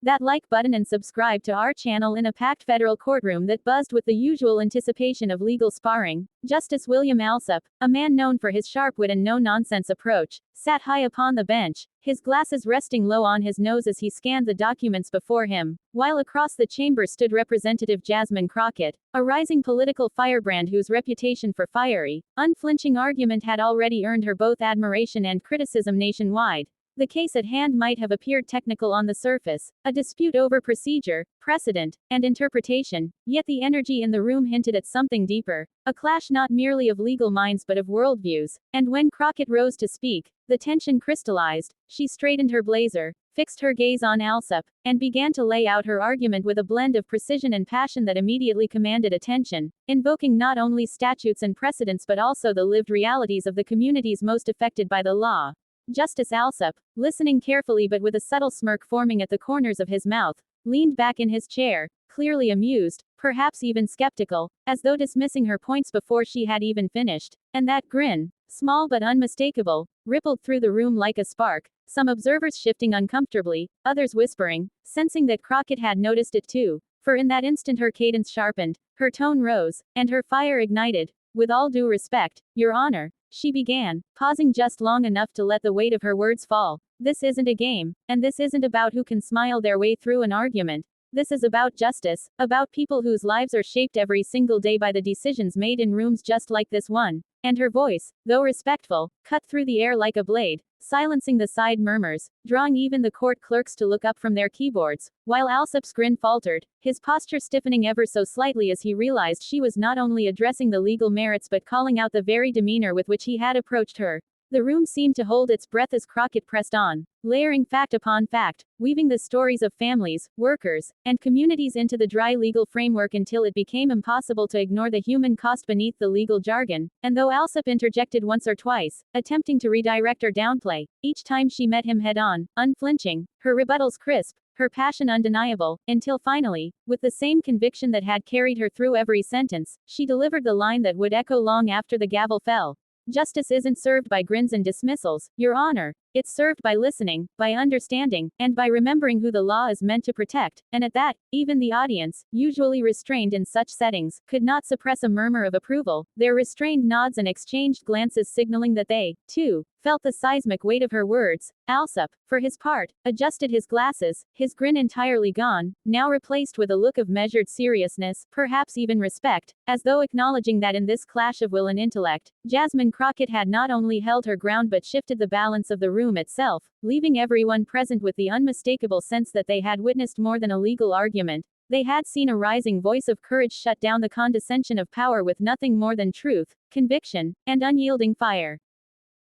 that like button and subscribe to our channel. In a packed federal courtroom that buzzed with the usual anticipation of legal sparring, Justice William Alsup, a man known for his sharp wit and no-nonsense approach, sat high upon the bench, his glasses resting low on his nose as he scanned the documents before him, while across the chamber stood Representative Jasmine Crockett, a rising political firebrand whose reputation for fiery, unflinching argument had already earned her both admiration and criticism nationwide. The case at hand might have appeared technical on the surface, a dispute over procedure, precedent, and interpretation, yet the energy in the room hinted at something deeper, a clash not merely of legal minds but of worldviews, and when Crockett rose to speak, the tension crystallized. She straightened her blazer, fixed her gaze on Alsup, and began to lay out her argument with a blend of precision and passion that immediately commanded attention, invoking not only statutes and precedents but also the lived realities of the communities most affected by the law. Justice Alsup, listening carefully but with a subtle smirk forming at the corners of his mouth, leaned back in his chair, clearly amused, perhaps even skeptical, as though dismissing her points before she had even finished, and that grin, small but unmistakable, rippled through the room like a spark, some observers shifting uncomfortably, others whispering, sensing that Crockett had noticed it too, for in that instant her cadence sharpened, her tone rose, and her fire ignited. With all due respect, Your Honor, she began, pausing just long enough to let the weight of her words fall. This isn't a game, and this isn't about who can smile their way through an argument. This is about justice, about people whose lives are shaped every single day by the decisions made in rooms just like this one. And her voice, though respectful, cut through the air like a blade, silencing the side murmurs, drawing even the court clerks to look up from their keyboards, while Alsup's grin faltered, his posture stiffening ever so slightly as he realized she was not only addressing the legal merits but calling out the very demeanor with which he had approached her. The room seemed to hold its breath as Crockett pressed on, layering fact upon fact, weaving the stories of families, workers, and communities into the dry legal framework until it became impossible to ignore the human cost beneath the legal jargon. And though Alsup interjected once or twice, attempting to redirect or downplay, each time she met him head-on, unflinching, her rebuttals crisp, her passion undeniable, until finally, with the same conviction that had carried her through every sentence, she delivered the line that would echo long after the gavel fell. Justice isn't served by grins and dismissals, Your Honor. It's served by listening, by understanding, and by remembering who the law is meant to protect. And at that, even the audience, usually restrained in such settings, could not suppress a murmur of approval, their restrained nods and exchanged glances signaling that they, too, felt the seismic weight of her words. Alsup, for his part, adjusted his glasses, his grin entirely gone, now replaced with a look of measured seriousness, perhaps even respect, as though acknowledging that in this clash of will and intellect, Jasmine Crockett had not only held her ground but shifted the balance of the room itself, leaving everyone present with the unmistakable sense that they had witnessed more than a legal argument. They had seen a rising voice of courage shut down the condescension of power with nothing more than truth, conviction, and unyielding fire.